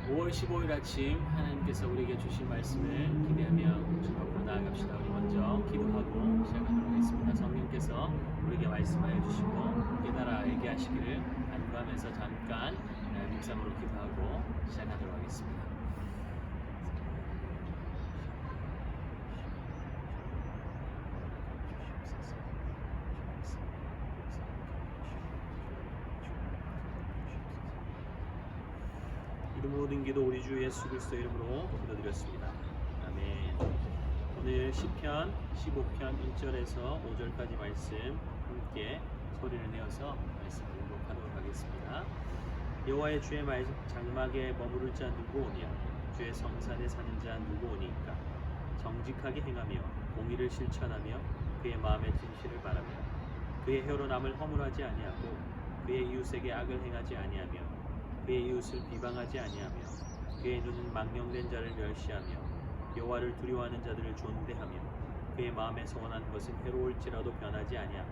5월 15일 아침 하나님께서 우리에게 주신 말씀을 기대하며 주 앞으로 나아갑시다. 우리 먼저 기도하고 시작하도록 하겠습니다. 성령께서 우리에게 말씀하여 주시고 깨달아 알게 하시기를 간구하면서 잠깐 묵상으로 기도하고 시작하도록 하겠습니다. 모든 기도 우리 주 예수 그리스도 이름으로 기도드렸습니다. 아멘. 오늘 시편 15편 1절에서 5절까지 말씀 함께 소리를 내어서 말씀을 공독하도록 하겠습니다. 여호와의 주의 장막에 머무를 자 누구 오냐? 주의 성산에 사는 자 누구 오니까? 정직하게 행하며 공의를 실천하며 그의 마음의 진실을 바라며 그의 혀로 남을 허물하지 아니하고 그의 이웃에게 악을 행하지 아니하며 그의 이웃을 비방하지 아니하며 그의 눈은 망령된 자를 멸시하며 여호와를 두려워하는 자들을 존대하며 그의 마음에 소원한 것은 해로울지라도 변하지 아니하며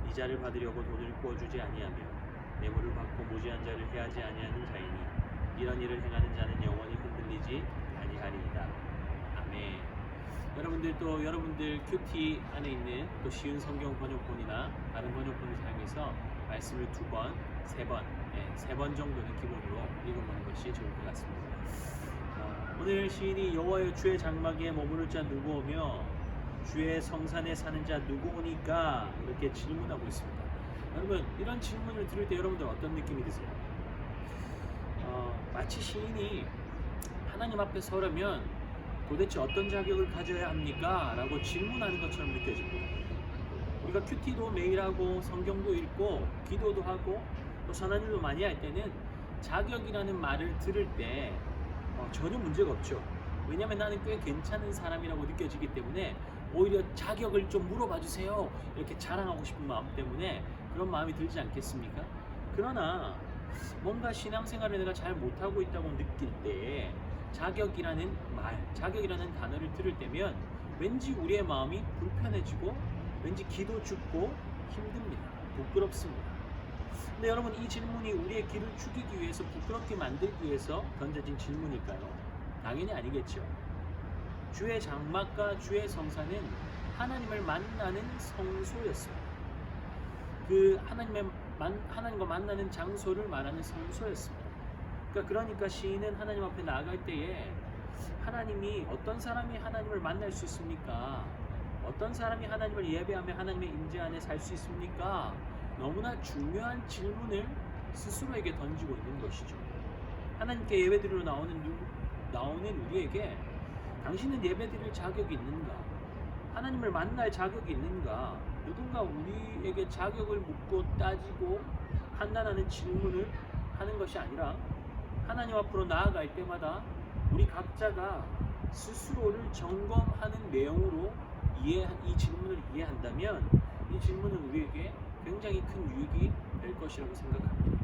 이자를 받으려고 돈을 구워주지 아니하며 뇌물을 받고 무지한 자를 해하지 아니하는 자이니 이런 일을 행하는 자는 영원히 흔들리지 아니하리이다. 아멘. 여러분들 또 여러분들 큐티 안에 있는 또 쉬운 성경 번역본이나 다른 번역본을 사용해서 말씀을 2번, 3번, 3번 정도는 기본으로 읽어보는 것이 좋을 것 같습니다. 오늘 시인이 여호와의 주의 장막에 머무를 자 누구 오며 주의 성산에 사는 자 누구 오니까 이렇게 질문하고 있습니다. 여러분 이런 질문을 들을 때 여러분들 어떤 느낌이 드세요? 마치 시인이 하나님 앞에 서려면 도대체 어떤 자격을 가져야 합니까? 라고 질문하는 것처럼 느껴집니다. 우리가 큐티도 매일 하고 성경도 읽고 기도도 하고 또 선한 일도 많이 할 때는 자격이라는 말을 들을 때 전혀 문제가 없죠. 왜냐하면 나는 꽤 괜찮은 사람이라고 느껴지기 때문에 오히려 자격을 좀 물어봐 주세요 이렇게 자랑하고 싶은 마음 때문에 그런 마음이 들지 않겠습니까? 그러나 뭔가 신앙생활을 내가 잘 못하고 있다고 느낄 때 자격이라는 말, 자격이라는 단어를 들을 때면 왠지 우리의 마음이 불편해지고 왠지 기도 죽고 힘듭니다. 부끄럽습니다. 근데 여러분 이 질문이 우리의 길을 죽이기 위해서 부끄럽게 만들기 위해서 던져진 질문일까요? 당연히 아니겠죠. 주의 장막과 주의 성산은 하나님을 만나는 성소였습니다. 그 하나님과 만나는 장소를 말하는 성소였습니다. 그러니까 시인은 하나님 앞에 나아갈 때에 하나님이 어떤 사람이 하나님을 만날 수 있습니까? 어떤 사람이 하나님을 예배하며 하나님의 임재 안에 살 수 있습니까? 너무나 중요한 질문을 스스로에게 던지고 있는 것이죠. 하나님께 예배드리러 나오는 우리에게 당신은 예배드릴 자격이 있는가? 하나님을 만날 자격이 있는가? 누군가 우리에게 자격을 묻고 따지고 판단하는 질문을 하는 것이 아니라 하나님 앞으로 나아갈 때마다 우리 각자가 스스로를 점검하는 내용으로 이 질문을 이해한다면 이 질문은 우리에게 굉장히 큰 유익이 될 것이라고 생각합니다.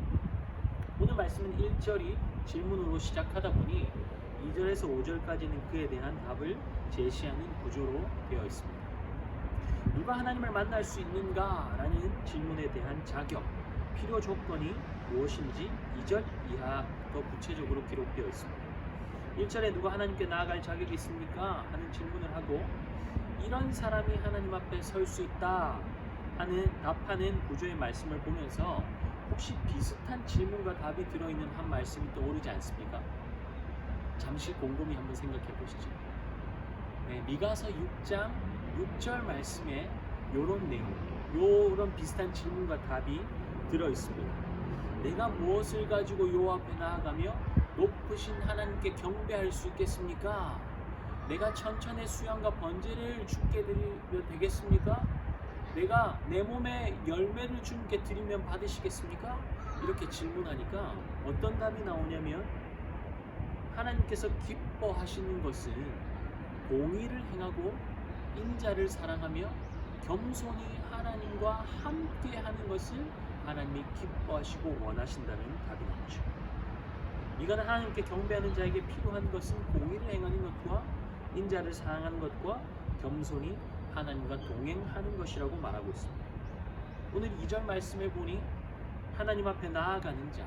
오늘 말씀은 1절이 질문으로 시작하다 보니 2절에서 5절까지는 그에 대한 답을 제시하는 구조로 되어 있습니다. 누가 하나님을 만날 수 있는가? 라는 질문에 대한 자격, 필요 조건이 무엇인지 2절 이하 더 구체적으로 기록되어 있습니다. 1절에 누가 하나님께 나아갈 자격이 있습니까? 하는 질문을 하고 이런 사람이 하나님 앞에 설 수 있다 하는 답하는 구조의 말씀을 보면서 혹시 비슷한 질문과 답이 들어있는 한 말씀이 떠오르지 않습니까? 잠시 곰곰이 한번 생각해 보시죠. 미가서 6장 6절 말씀에 이런 내용, 이런 비슷한 질문과 답이 들어있습니다. 내가 무엇을 가지고 여호와 앞에 나아가며 높으신 하나님께 경배할 수 있겠습니까? 내가 천천의 수양과 번제를 주께 드리면 되겠습니까? 내가 내 몸에 열매를 주님께 드리면 받으시겠습니까? 이렇게 질문하니까 어떤 답이 나오냐면 하나님께서 기뻐하시는 것은 공의를 행하고 인자를 사랑하며 겸손히 하나님과 함께 하는 것을 하나님이 기뻐하시고 원하신다는 답이 나오죠. 이거는 하나님께 경배하는 자에게 필요한 것은 공의를 행하는 것과 인자를 사랑하는 것과 겸손히 하나님과 동행하는 것이라고 말하고 있습니다. 오늘 2절 말씀에 보니 하나님 앞에 나아가는 자,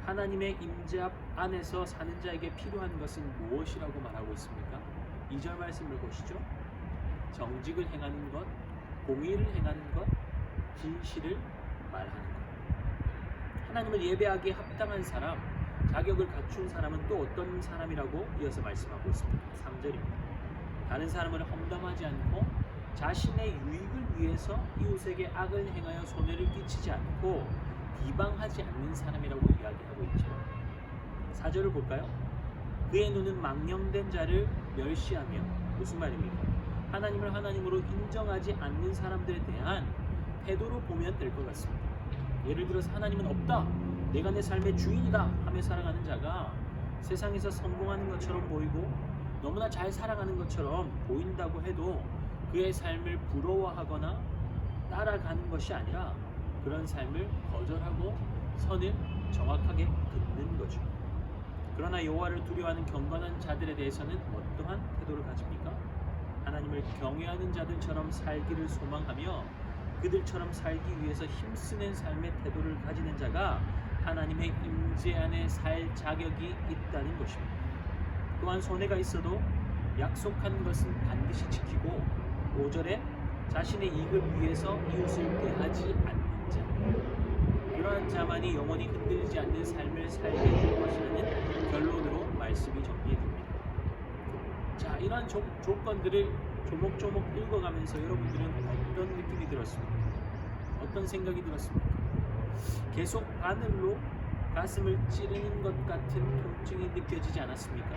하나님의 임재 안에서 사는 자에게 필요한 것은 무엇이라고 말하고 있습니까? 2절 말씀을 보시죠. 정직을 행하는 것, 공의를 행하는 것, 진실을 말하는 것. 하나님을 예배하기에 합당한 사람, 자격을 갖춘 사람은 또 어떤 사람이라고 이어서 말씀하고 있습니다. 3절입니다. 다른 사람을 험담하지 않고 자신의 유익을 위해서 이웃에게 악을 행하여 손해를 끼치지 않고 비방하지 않는 사람이라고 이야기하고 있죠. 4절을 볼까요? 그의 눈은 망령된 자를 멸시하며, 무슨 말입니까? 하나님을 하나님으로 인정하지 않는 사람들에 대한 태도로 보면 될 것 같습니다. 예를 들어서 하나님은 없다, 내가 내 삶의 주인이다 하며 살아가는 자가 세상에서 성공하는 것처럼 보이고 너무나 잘 살아가는 것처럼 보인다고 해도 그의 삶을 부러워하거나 따라가는 것이 아니라 그런 삶을 거절하고 선을 정확하게 긋는 거죠. 그러나 여호와를 두려워하는 경건한 자들에 대해서는 어떠한 태도를 가집니까? 하나님을 경외하는 자들처럼 살기를 소망하며 그들처럼 살기 위해서 힘쓰는 삶의 태도를 가지는 자가 하나님의 임재 안에 살 자격이 있다는 것입니다. 또한 손해가 있어도 약속한 것은 반드시 지키고 5절에 자신의 이익을 위해서 이웃을 대하지 않는 자, 그러한 자만이 영원히 흔들리지 않는 삶을 살게 될 것이라는 결론으로 말씀이 정리됩니다. 자, 이러한 조건들을 조목조목 읽어가면서 여러분들은 어떤 느낌이 들었습니까? 어떤 생각이 들었습니까? 계속 바늘로 가슴을 찌르는 것 같은 통증이 느껴지지 않았습니까?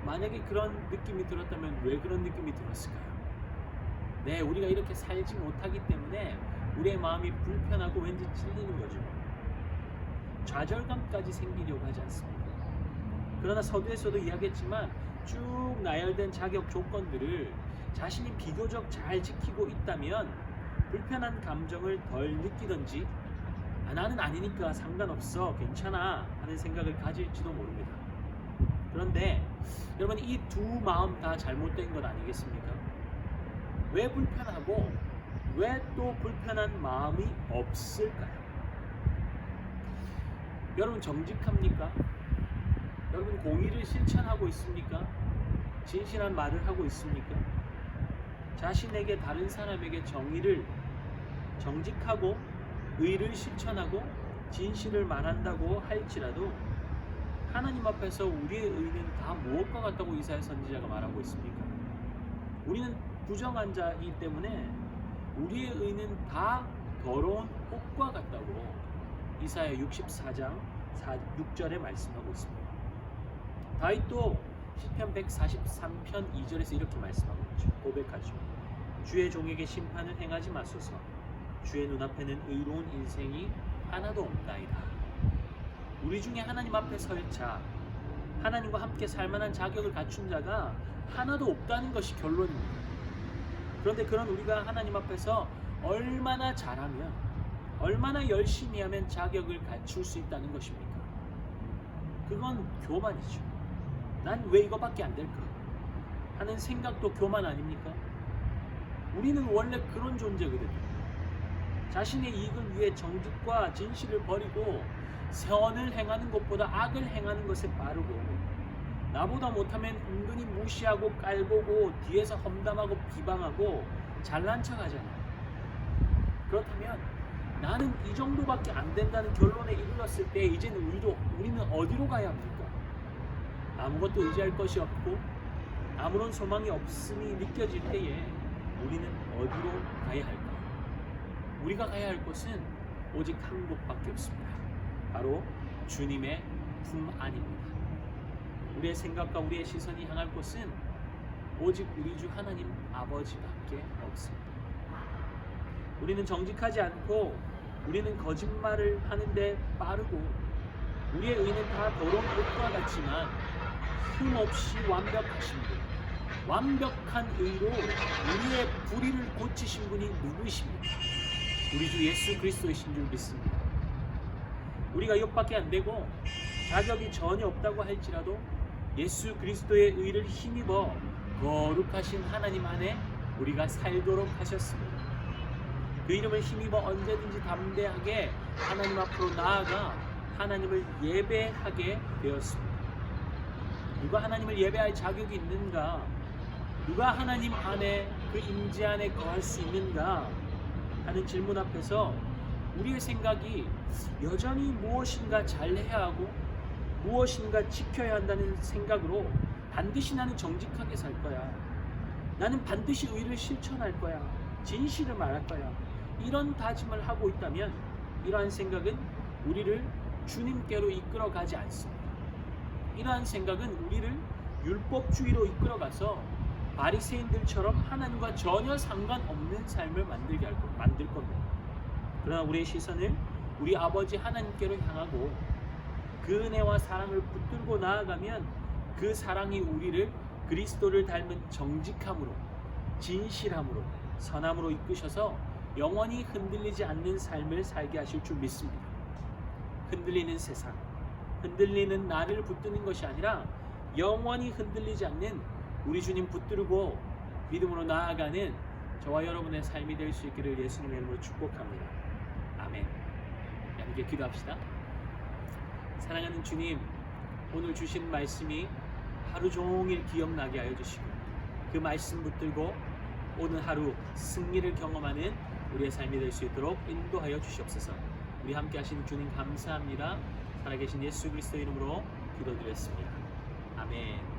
만약에 그런 느낌이 들었다면 왜 그런 느낌이 들었을까요? 네, 우리가 이렇게 살지 못하기 때문에 우리의 마음이 불편하고 왠지 찔리는 거죠. 좌절감까지 생기려고 하지 않습니다. 그러나 서두에서도 이야기했지만 쭉 나열된 자격 조건들을 자신이 비교적 잘 지키고 있다면 불편한 감정을 덜 느끼던지 나는 아니니까 상관없어, 괜찮아 하는 생각을 가질지도 모릅니다. 그런데 여러분, 이 두 마음 다 잘못된 것 아니겠습니까? 왜 불편하고 왜 또 불편한 마음이 없을까요? 여러분 정직합니까? 여러분 공의를 실천하고 있습니까? 진실한 말을 하고 있습니까? 자신에게 다른 사람에게 정직하고 의를 실천하고 진실을 말한다고 할지라도 하나님 앞에서 우리의 의는 다 무엇과 같다고 이사야 선지자가 말하고 있습니까? 우리는 부정한 자이기 때문에 우리의 의는 다 더러운 옷과 같다고 이사야 64장 6절에 말씀하고 있습니다. 다윗도 시편 143편 2절에서 이렇게 말씀하고 있죠. 고백하죠. 주의 종에게 심판을 행하지 마소서. 주의 눈앞에는 의로운 인생이 하나도 없나이다. 우리 중에 하나님 앞에 설 자, 하나님과 함께 살만한 자격을 갖춘 자가 하나도 없다는 것이 결론입니다. 그런데 그런 우리가 하나님 앞에서 얼마나 잘하면, 얼마나 열심히 하면 자격을 갖출 수 있다는 것입니까? 그건 교만이죠. 난 왜 이거밖에 안 될까 하는 생각도 교만 아닙니까? 우리는 원래 그런 존재거든요. 자신의 이익을 위해 정직과 진실을 버리고 선을 행하는 것보다 악을 행하는 것에 빠르고, 나보다 못하면 은근히 무시하고 깔보고 뒤에서 험담하고 비방하고 잘난 척 하잖아요. 그렇다면 나는 이 정도밖에 안 된다는 결론에 이르렀을 때 이제는 우리는 어디로 가야 합니까? 아무것도 의지할 것이 없고 아무런 소망이 없음이 느껴질 때에 우리는 어디로 가야 할까요? 우리가 가야 할 곳은 오직 한 곳밖에 없습니다. 바로 주님의 품 안입니다. 우리의 생각과 우리의 시선이 향할 곳은 오직 우리 주 하나님 아버지밖에 없습니다. 우리는 정직하지 않고 우리는 거짓말을 하는데 빠르고 우리의 의는 다 더러운 옷과 같지만 흠없이 완벽하신 분, 완벽한 의로 우리의 불의를 고치신 분이 누구이십니까? 우리 주 예수 그리스도이신 줄 믿습니다. 우리가 이것밖에 안 되고 자격이 전혀 없다고 할지라도 예수 그리스도의 의를 힘입어 거룩하신 하나님 안에 우리가 살도록 하셨습니다. 그 이름을 힘입어 언제든지 담대하게 하나님 앞으로 나아가 하나님을 예배하게 되었습니다. 누가 하나님을 예배할 자격이 있는가? 누가 하나님 안에 그 임재 안에 거할 수 있는가? 하는 질문 앞에서 우리의 생각이 여전히 무엇인가 잘해야 하고 무엇인가 지켜야 한다는 생각으로 반드시 나는 정직하게 살 거야. 나는 반드시 의를 실천할 거야. 진실을 말할 거야. 이런 다짐을 하고 있다면 이러한 생각은 우리를 주님께로 이끌어가지 않습니다. 이러한 생각은 우리를 율법주의로 이끌어가서 바리새인들처럼 하나님과 전혀 상관없는 삶을 만들 겁니다. 그러나 우리의 시선을 우리 아버지 하나님께로 향하고 그 은혜와 사랑을 붙들고 나아가면 그 사랑이 우리를 그리스도를 닮은 정직함으로, 진실함으로, 선함으로 이끄셔서 영원히 흔들리지 않는 삶을 살게 하실 줄 믿습니다. 흔들리는 세상, 흔들리는 나를 붙드는 것이 아니라 영원히 흔들리지 않는 우리 주님 붙들고 믿음으로 나아가는 저와 여러분의 삶이 될 수 있기를 예수님의 이름으로 축복합니다. 아멘. 함께 기도합시다. 사랑하는 주님, 오늘 주신 말씀이 하루 종일 기억나게 하여 주시고 그 말씀 붙들고 오늘 하루 승리를 경험하는 우리의 삶이 될 수 있도록 인도하여 주시옵소서. 우리 함께 하신 주님 감사합니다. 살아계신 예수 그리스도 이름으로 기도드렸습니다. 아멘.